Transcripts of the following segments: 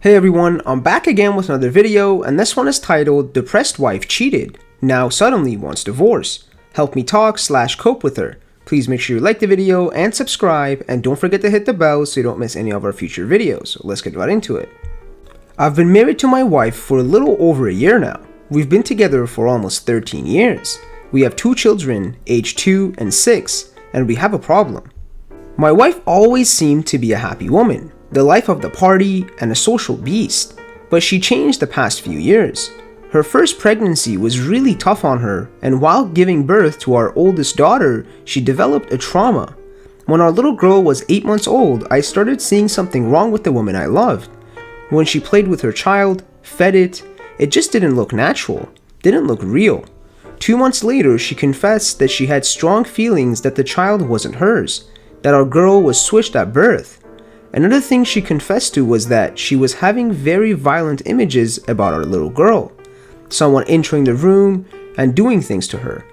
Hey everyone, I'm back again with another video, and this one is titled Depressed Wife Cheated, Now Suddenly Wants Divorce. Help me talk/cope with her. Please make sure you like the video and subscribe, and don't forget to hit the bell so you don't miss any of our future videos. So let's get right into it. I've been married to my wife for a little over a year now. We've been together for almost 13 years. We have 2 children, aged 2 and 6, and we have a problem. My wife always seemed to be a happy woman, the life of the party, and a social beast, but she changed the past few years. Her first pregnancy was really tough on her, and while giving birth to our oldest daughter, she developed a trauma. When our little girl was 8 months old, I started seeing something wrong with the woman I loved. When she played with her child, fed it just didn't look natural, didn't look real. 2 months later, she confessed that she had strong feelings that the child wasn't hers, that our girl was switched at birth. Another thing she confessed to was that she was having very violent images about our little girl. Someone entering the room and doing things to her.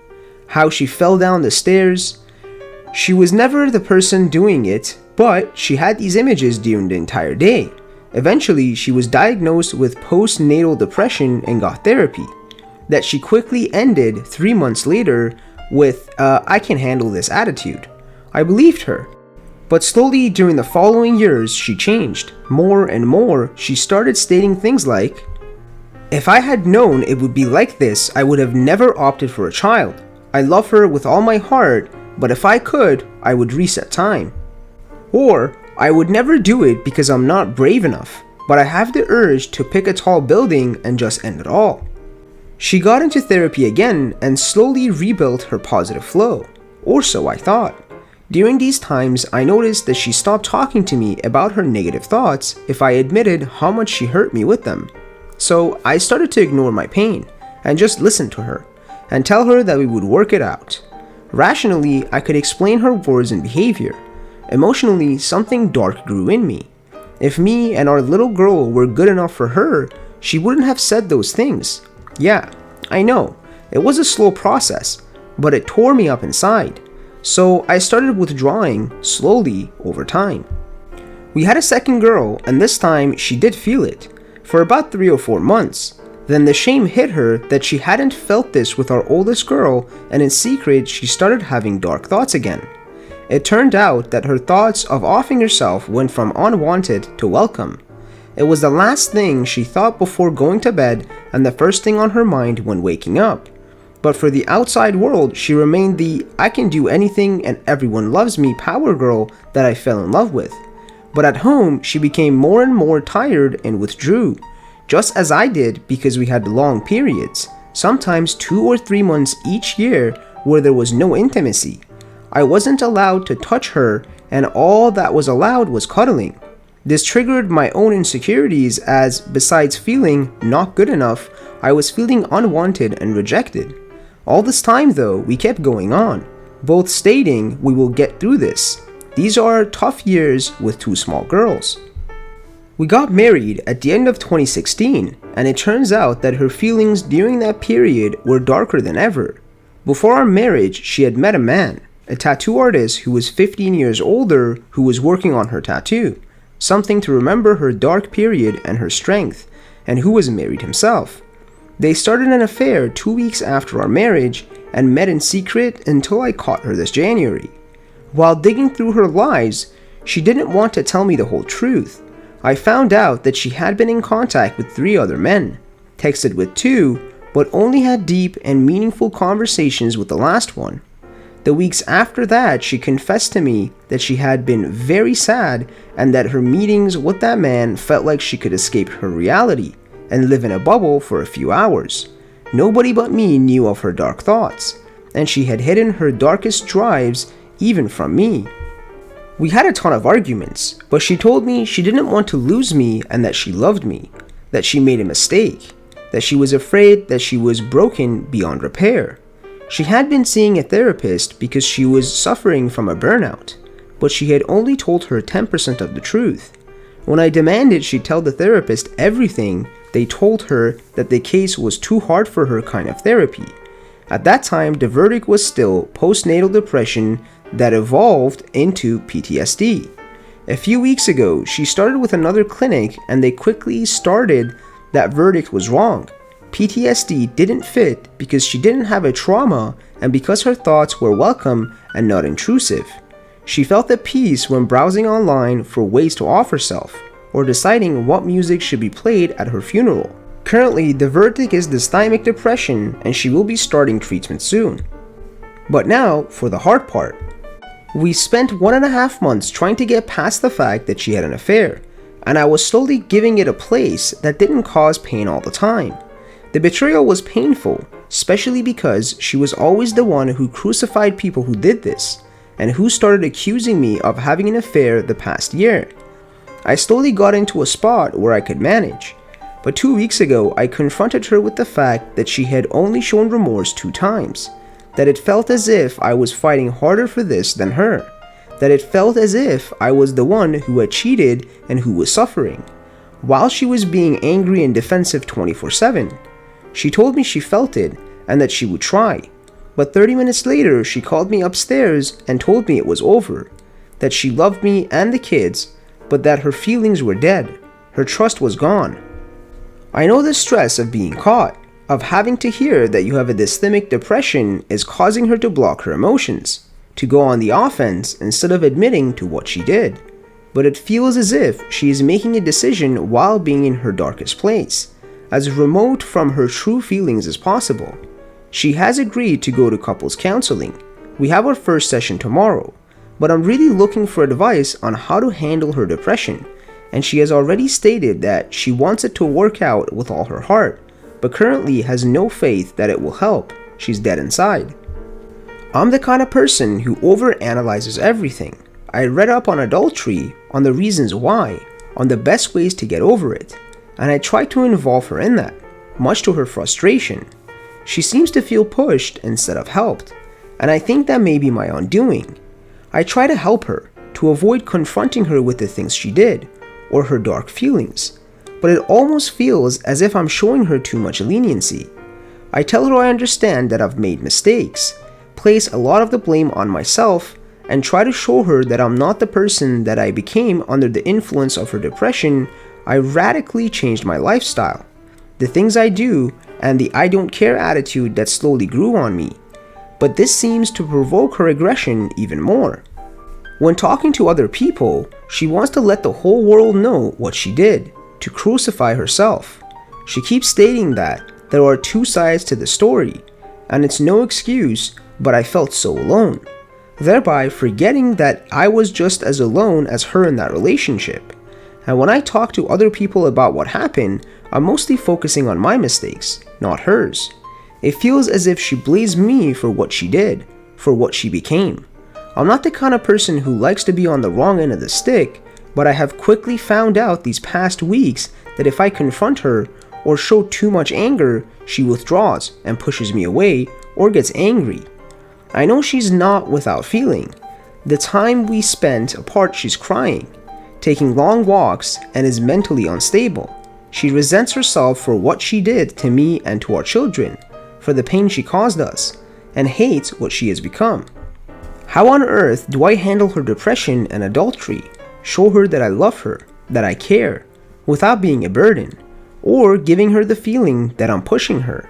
How she fell down the stairs. She was never the person doing it, but she had these images during the entire day. Eventually, she was diagnosed with postnatal depression and got therapy. That she quickly ended 3 months later with I can handle this attitude. I believed her. But slowly during the following years, she changed. More and more, she started stating things like, "If I had known it would be like this, I would have never opted for a child. I love her with all my heart, but if I could, I would reset time." Or, "I would never do it because I'm not brave enough, but I have the urge to pick a tall building and just end it all." She got into therapy again and slowly rebuilt her positive flow. Or so I thought. During these times, I noticed that she stopped talking to me about her negative thoughts if I admitted how much she hurt me with them. So I started to ignore my pain and just listen to her and tell her that we would work it out. Rationally, I could explain her words and behavior. Emotionally, something dark grew in me. If me and our little girl were good enough for her, she wouldn't have said those things. Yeah, I know, it was a slow process, but it tore me up inside. So I started withdrawing slowly over time. We had a second girl, and this time she did feel it, for about 3 or 4 months. Then the shame hit her that she hadn't felt this with our oldest girl, and in secret she started having dark thoughts again. It turned out that her thoughts of offing herself went from unwanted to welcome. It was the last thing she thought before going to bed and the first thing on her mind when waking up. But for the outside world, she remained the I can do anything and everyone loves me power girl that I fell in love with. But at home, she became more and more tired and withdrew, just as I did because we had long periods, sometimes 2 or 3 months each year where there was no intimacy. I wasn't allowed to touch her, and all that was allowed was cuddling. This triggered my own insecurities as, besides feeling not good enough, I was feeling unwanted and rejected. All this time though, we kept going on, both stating we will get through this. These are tough years with 2 small girls. We got married at the end of 2016, and it turns out that her feelings during that period were darker than ever. Before our marriage, she had met a man, a tattoo artist who was 15 years older who was working on her tattoo, something to remember her dark period and her strength, and who was married himself. They started an affair 2 weeks after our marriage and met in secret until I caught her this January. While digging through her lies, she didn't want to tell me the whole truth. I found out that she had been in contact with 3 other men, texted with 2, but only had deep and meaningful conversations with the last one. The weeks after that, she confessed to me that she had been very sad and that her meetings with that man felt like she could escape her reality and live in a bubble for a few hours. Nobody but me knew of her dark thoughts, and she had hidden her darkest drives even from me. We had a ton of arguments, but she told me she didn't want to lose me and that she loved me, that she made a mistake, that she was afraid that she was broken beyond repair. She had been seeing a therapist because she was suffering from a burnout, but she had only told her 10% of the truth. When I demanded she tell the therapist everything, they told her that the case was too hard for her kind of therapy. At that time, the verdict was still postnatal depression that evolved into PTSD. A few weeks ago, she started with another clinic and they quickly started that verdict was wrong. PTSD didn't fit because she didn't have a trauma and because her thoughts were welcome and not intrusive. She felt at peace when browsing online for ways to off herself or deciding what music should be played at her funeral. Currently, the verdict is dysthymic depression and she will be starting treatment soon. But now, for the hard part. We spent 1.5 months trying to get past the fact that she had an affair, and I was slowly giving it a place that didn't cause pain all the time. The betrayal was painful, especially because she was always the one who crucified people who did this, and who started accusing me of having an affair the past year. I slowly got into a spot where I could manage, but 2 weeks ago I confronted her with the fact that she had only shown remorse 2 times, that it felt as if I was fighting harder for this than her, that it felt as if I was the one who had cheated and who was suffering, while she was being angry and defensive 24/7. She told me she felt it and that she would try, but 30 minutes later she called me upstairs and told me it was over, that she loved me and the kids, but that her feelings were dead, her trust was gone. I know the stress of being caught, of having to hear that you have a dysthymic depression is causing her to block her emotions, to go on the offense instead of admitting to what she did. But it feels as if she is making a decision while being in her darkest place, as remote from her true feelings as possible. She has agreed to go to couples counseling. We have our first session tomorrow, but I'm really looking for advice on how to handle her depression, and she has already stated that she wants it to work out with all her heart, but currently has no faith that it will help. She's dead inside. I'm the kind of person who overanalyzes everything. I read up on adultery, on the reasons why, on the best ways to get over it, and I try to involve her in that, much to her frustration. She seems to feel pushed instead of helped, and I think that may be my undoing. I try to help her, to avoid confronting her with the things she did, or her dark feelings, but it almost feels as if I'm showing her too much leniency. I tell her I understand that I've made mistakes, place a lot of the blame on myself, and try to show her that I'm not the person that I became under the influence of her depression. I radically changed my lifestyle, the things I do, and the I don't care attitude that slowly grew on me. But this seems to provoke her aggression even more. When talking to other people, she wants to let the whole world know what she did, to crucify herself. She keeps stating that there are 2 sides to the story, and it's no excuse, but I felt so alone, thereby forgetting that I was just as alone as her in that relationship. And when I talk to other people about what happened, I'm mostly focusing on my mistakes, not hers. It feels as if she blames me for what she did, for what she became. I'm not the kind of person who likes to be on the wrong end of the stick, but I have quickly found out these past weeks that if I confront her or show too much anger, she withdraws and pushes me away or gets angry. I know she's not without feeling. The time we spent apart, she's crying, taking long walks, and is mentally unstable. She resents herself for what she did to me and to our children, for the pain she caused us, and hates what she has become. How on earth do I handle her depression and adultery, show her that I love her, that I care, without being a burden, or giving her the feeling that I'm pushing her?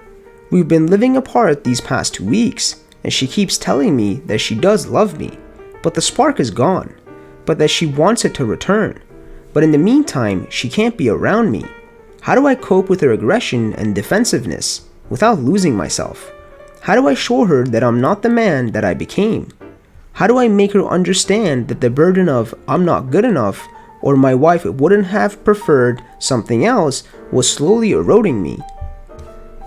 We've been living apart these past 2 weeks, and she keeps telling me that she does love me, but the spark is gone, but that she wants it to return. But in the meantime, she can't be around me. How do I cope with her aggression and defensiveness without losing myself? How do I show her that I'm not the man that I became? How do I make her understand that the burden of I'm not good enough or my wife wouldn't have preferred something else was slowly eroding me?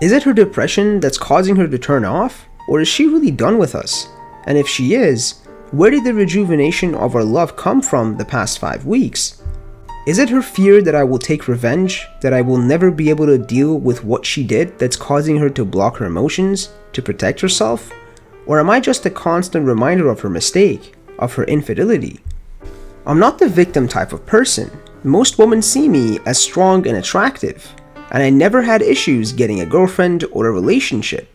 Is it her depression that's causing her to turn off? Or is she really done with us? And if she is, where did the rejuvenation of our love come from the past 5 weeks? Is it her fear that I will take revenge, that I will never be able to deal with what she did that's causing her to block her emotions, to protect herself? Or am I just a constant reminder of her mistake, of her infidelity? I'm not the victim type of person. Most women see me as strong and attractive, and I never had issues getting a girlfriend or a relationship.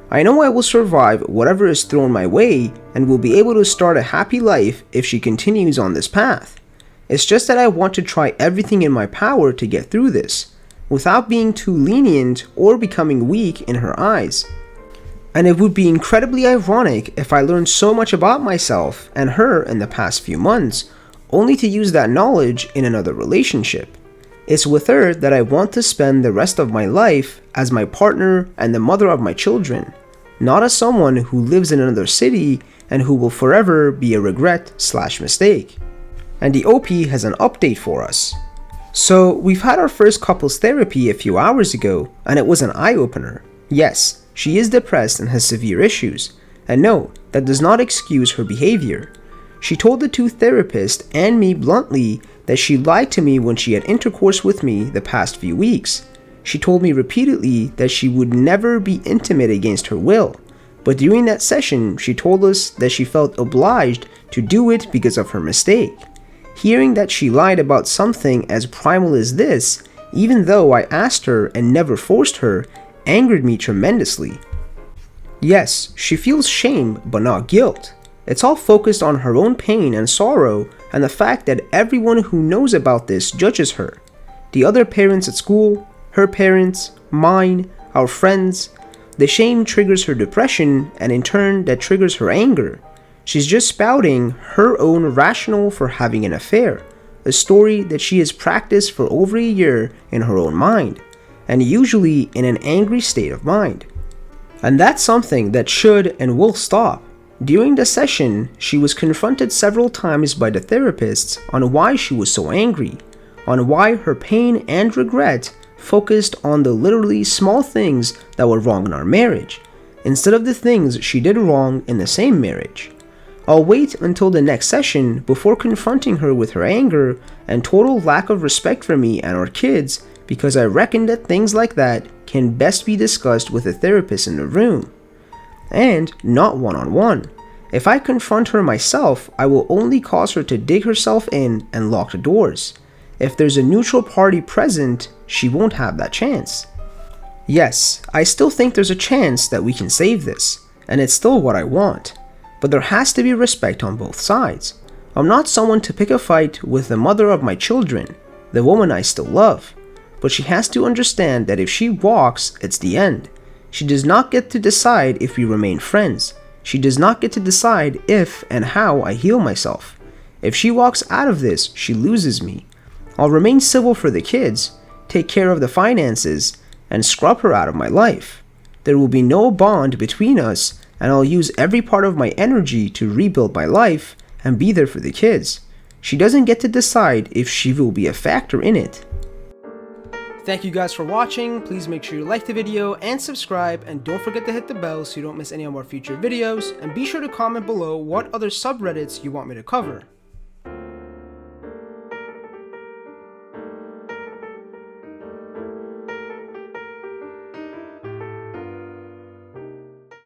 I know I will survive whatever is thrown my way and will be able to start a happy life if she continues on this path. It's just that I want to try everything in my power to get through this, without being too lenient or becoming weak in her eyes. And it would be incredibly ironic if I learned so much about myself and her in the past few months, only to use that knowledge in another relationship. It's with her that I want to spend the rest of my life as my partner and the mother of my children, not as someone who lives in another city and who will forever be a regret/mistake. And the OP has an update for us. So we've had our first couples therapy a few hours ago, and it was an eye-opener. Yes, she is depressed and has severe issues, and no, that does not excuse her behavior. She told the two therapists and me bluntly that she lied to me when she had intercourse with me the past few weeks. She told me repeatedly that she would never be intimate against her will, but during that session she told us that she felt obliged to do it because of her mistake. Hearing that she lied about something as primal as this, even though I asked her and never forced her, angered me tremendously. Yes, she feels shame but not guilt. It's all focused on her own pain and sorrow and the fact that everyone who knows about this judges her. The other parents at school, her parents, mine, our friends. The shame triggers her depression, and in turn that triggers her anger. She's just spouting her own rationale for having an affair, a story that she has practiced for over a year in her own mind, and usually in an angry state of mind. And that's something that should and will stop. During the session, she was confronted several times by the therapists on why she was so angry, on why her pain and regret focused on the literally small things that were wrong in our marriage, instead of the things she did wrong in the same marriage. I'll wait until the next session before confronting her with her anger and total lack of respect for me and our kids, because I reckon that things like that can best be discussed with a therapist in the room, and not one-on-one. If I confront her myself, I will only cause her to dig herself in and lock the doors. If there's a neutral party present, she won't have that chance. Yes, I still think there's a chance that we can save this, and it's still what I want. But there has to be respect on both sides. I'm not someone to pick a fight with the mother of my children, the woman I still love. But she has to understand that if she walks, it's the end. She does not get to decide if we remain friends. She does not get to decide if and how I heal myself. If she walks out of this, she loses me. I'll remain civil for the kids, take care of the finances, and scrub her out of my life. There will be no bond between us, and I'll use every part of my energy to rebuild my life and be there for the kids. She doesn't get to decide if she will be a factor in it. Thank you guys for watching. Please make sure you like the video and subscribe, and don't forget to hit the bell so you don't miss any of our future videos, and be sure to comment below what other subreddits you want me to cover.